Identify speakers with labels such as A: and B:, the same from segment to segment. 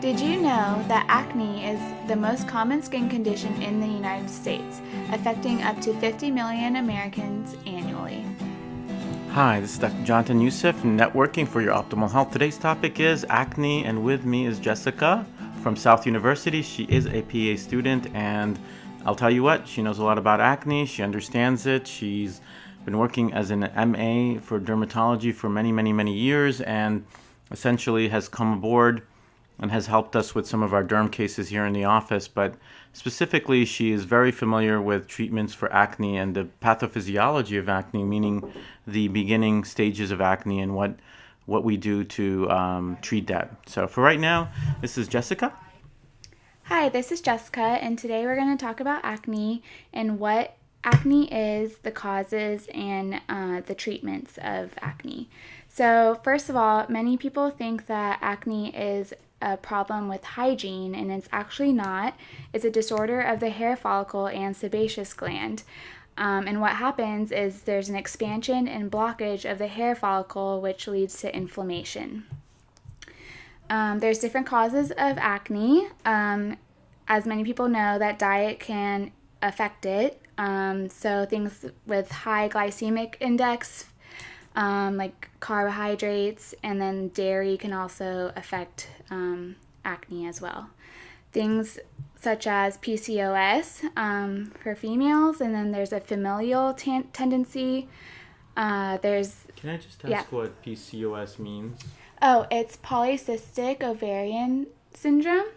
A: Did you know that acne is the most common skin condition in the United States, affecting up to 50 million Americans annually?
B: Hi, this is Dr. Jonathan Youssef, Networking for Your Optimal Health. Today's topic is acne, and with me is Jessica from South University. She is a PA student, and I'll tell you what, she knows a lot about acne. She understands it. She's been working as an MA for dermatology for many years, and essentially has come aboard and has helped us with some of our derm cases here in the office. But specifically, she is very familiar with treatments for acne and the pathophysiology of acne, meaning the beginning stages of acne and what we do to treat that. So for right now, this is Jessica.
A: Hi, this is Jessica, and today we're going to talk about acne and what acne is, the causes, and the treatments of acne. So first of all, many people think that acne is a problem with hygiene, and it's actually not. It's a disorder of the hair follicle and sebaceous gland. And what happens is there's an expansion and blockage of the hair follicle, which leads to inflammation. There's different causes of acne. As many people know, that diet can affect it. So things with high glycemic index, like carbohydrates, and then dairy can also affect acne as well. Things such as PCOS for females, and then there's a familial tendency.
B: Can I just ask what PCOS means?
A: Oh, it's polycystic ovarian syndrome,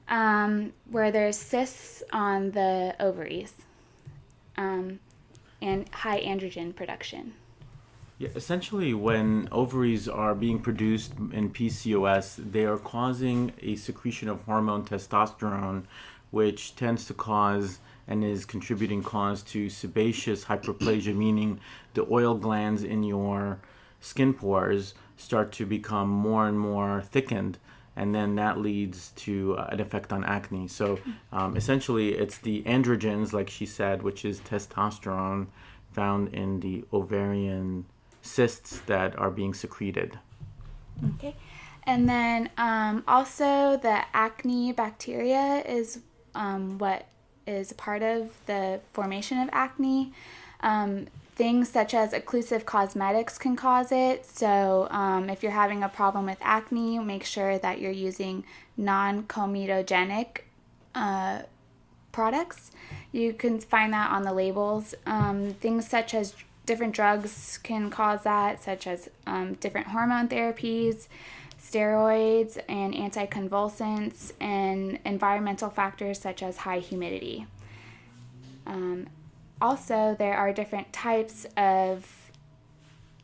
A: where there's cysts on the ovaries and high androgen production.
B: Yeah, essentially, when ovaries are being produced in PCOS, they are causing a secretion of hormone testosterone, which tends to cause and is contributing cause to sebaceous hyperplasia, meaning the oil glands in your skin pores start to become more and more thickened, and then that leads to an effect on acne. So essentially, it's the androgens, like she said, which is testosterone found in the ovarian cysts that are being secreted.
A: Okay. And then also the acne bacteria is what is part of the formation of acne. Things such as occlusive cosmetics can cause it. So if you're having a problem with acne, make sure that you're using non-comedogenic products. You can find that on the labels. Things such as different drugs can cause that, such as different hormone therapies, steroids, and anticonvulsants, and environmental factors such as high humidity. Also, there are different types of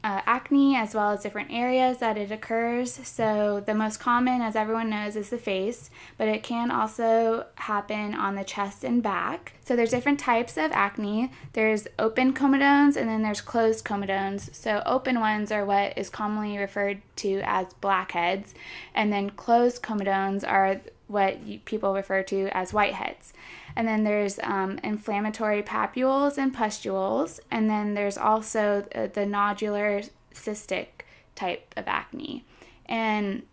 A: acne, as well as different areas that it occurs. So the most common, as everyone knows, is the face, but it can also happen on the chest and back. So there's different types of acne. There's open comedones, and then there's closed comedones. So open ones are what is commonly referred to as blackheads, and then closed comedones are what people refer to as whiteheads. And then there's inflammatory papules and pustules, and then there's also the nodular cystic type of acne. And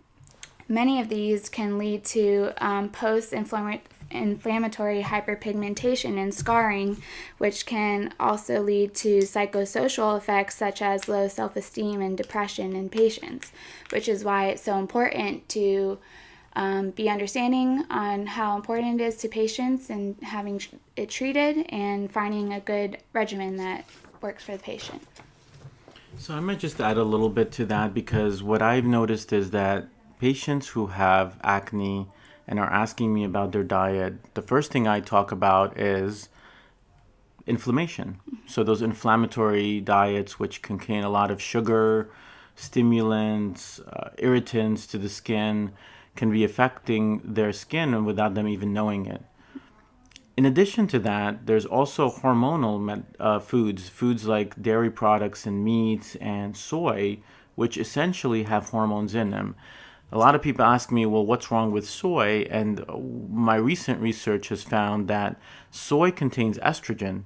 A: many of these can lead to post-inflammatory hyperpigmentation and scarring, which can also lead to psychosocial effects such as low self-esteem and depression in patients, which is why it's so important to be understanding on how important it is to patients and having it treated and finding a good regimen that works for the patient.
B: So I might just add a little bit to that, because what I've noticed is that patients who have acne and are asking me about their diet, the first thing I talk about is inflammation. So those inflammatory diets, which contain a lot of sugar, stimulants, irritants to the skin, can be affecting their skin and without them even knowing it. In addition to that, there's also hormonal foods like dairy products and meats and soy, which essentially have hormones in them. A lot of people ask me, well, what's wrong with soy? And my recent research has found that soy contains estrogen,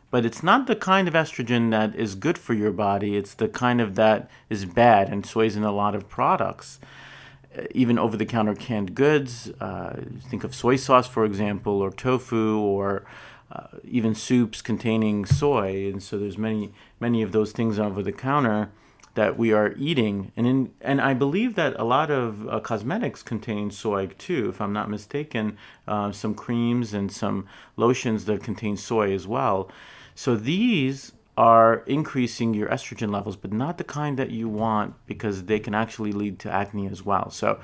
B: but it's not the kind of estrogen that is good for your body. It's the kind of that is bad, and soy's in a lot of products. even over-the-counter canned goods. Think of soy sauce, for example, or tofu, or even soups containing soy. And so there's many of those things over the counter that we are eating. And I believe that a lot of cosmetics contain soy too, if I'm not mistaken. Some creams and some lotions that contain soy as well. So these are increasing your estrogen levels, but not the kind that you want, because they can actually lead to acne as well. So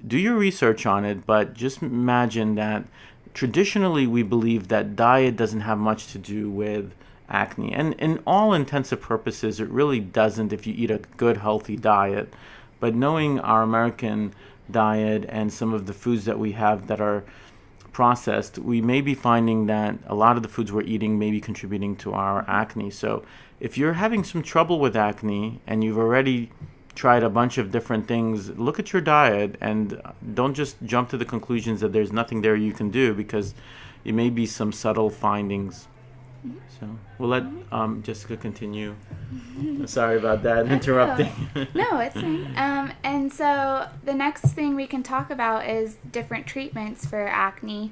B: do your research on it, but just imagine that traditionally we believe that diet doesn't have much to do with acne. And in all intensive purposes, it really doesn't if you eat a good, healthy diet. But knowing our American diet and some of the foods that we have that are processed, we may be finding that a lot of the foods we're eating may be contributing to our acne. So if you're having some trouble with acne and you've already tried a bunch of different things, look at your diet and don't just jump to the conclusions that there's nothing there you can do, because it may be some subtle findings. So we'll let Jessica continue. Sorry about that, interrupting.
A: No, it's fine. And so the next thing we can talk about is different treatments for acne.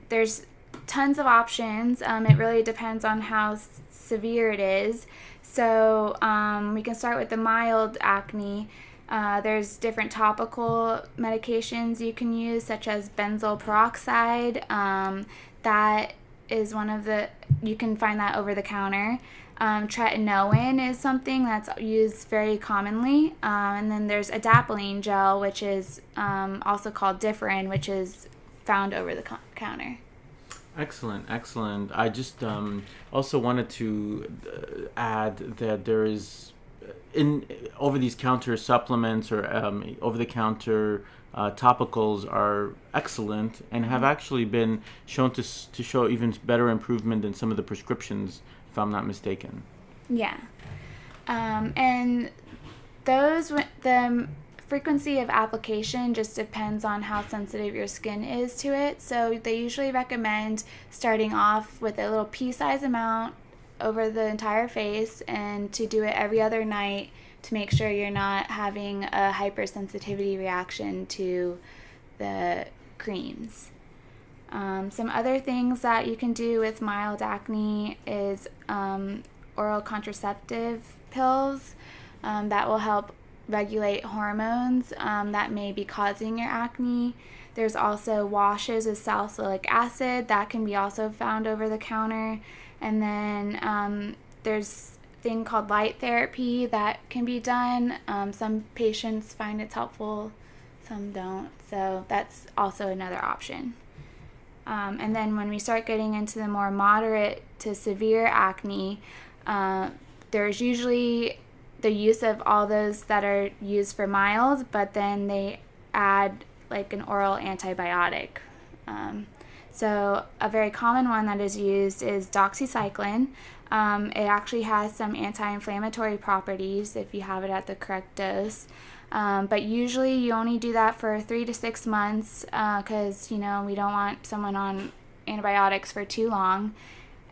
A: There's tons of options. It really depends on how severe it is. So we can start with the mild acne. There's different topical medications you can use, such as benzoyl peroxide. That is one of the, you can find that over the counter. Tretinoin is something that's used very commonly. And then there's adapalene gel, which is also called Differin, which is found over the counter.
B: Excellent. I just also wanted to add that there is in over-the-counter supplements or over-the-counter topicals are excellent and have actually been shown to show even better improvement than some of the prescriptions, if I'm not mistaken.
A: Yeah. And the frequency of application just depends on how sensitive your skin is to it. So they usually recommend starting off with a little pea-sized amount over the entire face, and to do it every other night to make sure you're not having a hypersensitivity reaction to the creams. Some other things that you can do with mild acne is oral contraceptive pills that will help regulate hormones that may be causing your acne. There's also washes with salicylic acid that can be also found over the counter. And then there's a thing called light therapy that can be done. Some patients find it's helpful, some don't. So that's also another option. And then when we start getting into the more moderate to severe acne, there's usually the use of all those that are used for mild, but then they add like an oral antibiotic. So a very common one that is used is doxycycline. It actually has some anti-inflammatory properties if you have it at the correct dose. But usually you only do that for 3 to 6 months because, we don't want someone on antibiotics for too long.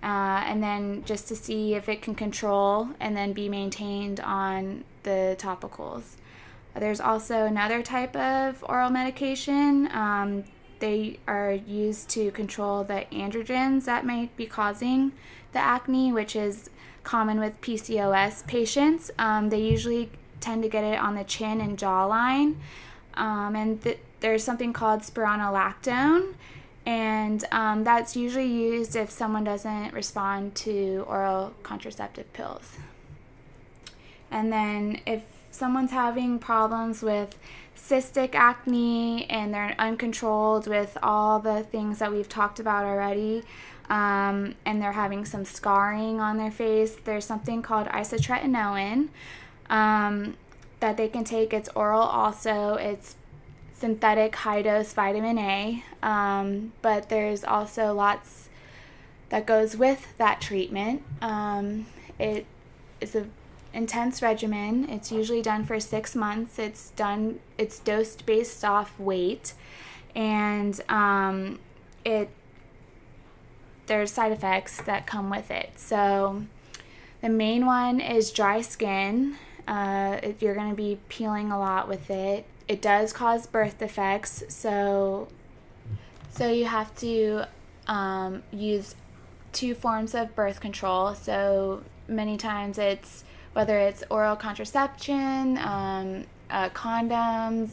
A: And then just to see if it can control and then be maintained on the topicals. There's also another type of oral medication. They are used to control the androgens that may be causing the acne, which is common with PCOS patients. They usually tend to get it on the chin and jawline. There's something called spironolactone, and that's usually used if someone doesn't respond to oral contraceptive pills. And then if someone's having problems with cystic acne and they're uncontrolled with all the things that we've talked about already, and they're having some scarring on their face, there's something called isotretinoin that they can take. It's oral also. It's synthetic high-dose vitamin A, but there's also lots that goes with that treatment. It is a intense regimen. It's usually done for 6 months. It's dosed based off weight, and there's side effects that come with it. So the main one is dry skin. You're going to be peeling a lot with it. it does cause birth defects. So you have to use two forms of birth control. So many times it's whether it's oral contraception, condoms,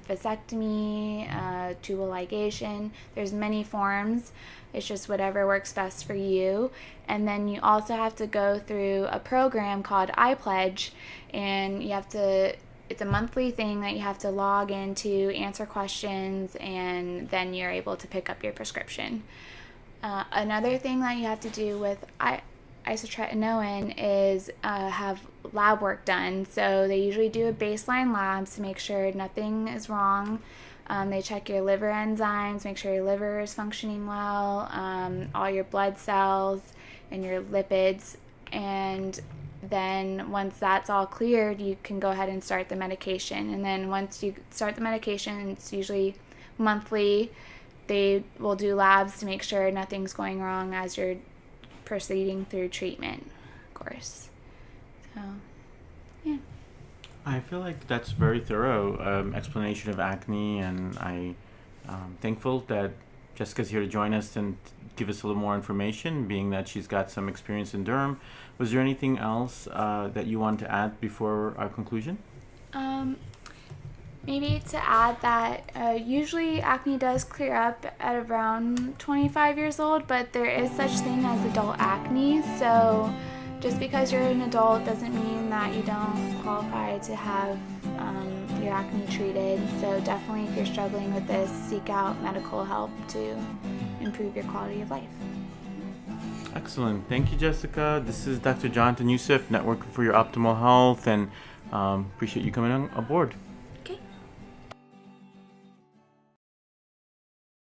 A: vasectomy, tubal ligation. There's many forms. It's just whatever works best for you. And then you also have to go through a program called iPledge, and you have to. It's a monthly thing that you have to log into, answer questions, and then you're able to pick up your prescription. Another thing that you have to do with isotretinoin is have lab work done. So they usually do a baseline labs to make sure nothing is wrong. They check your liver enzymes, make sure your liver is functioning well, all your blood cells and your lipids. And then once that's all cleared, you can go ahead and start the medication. And then once you start the medication, it's usually monthly. They will do labs to make sure nothing's going wrong as you're proceeding through treatment, of course. So, yeah.
B: I feel like that's very thorough explanation of acne, and I'm thankful that Jessica's here to join us and give us a little more information, being that she's got some experience in derm. Was there anything else that you wanted to add before our conclusion?
A: Maybe to add that usually acne does clear up at around 25 years old, but there is such thing as adult acne. So just because you're an adult doesn't mean that you don't qualify to have your acne treated. So definitely, if you're struggling with this, seek out medical help to improve your quality of life.
B: Excellent. Thank you, Jessica. This is Dr. Jonathan Youssef, Networking for Your Optimal Health, and appreciate you coming on aboard.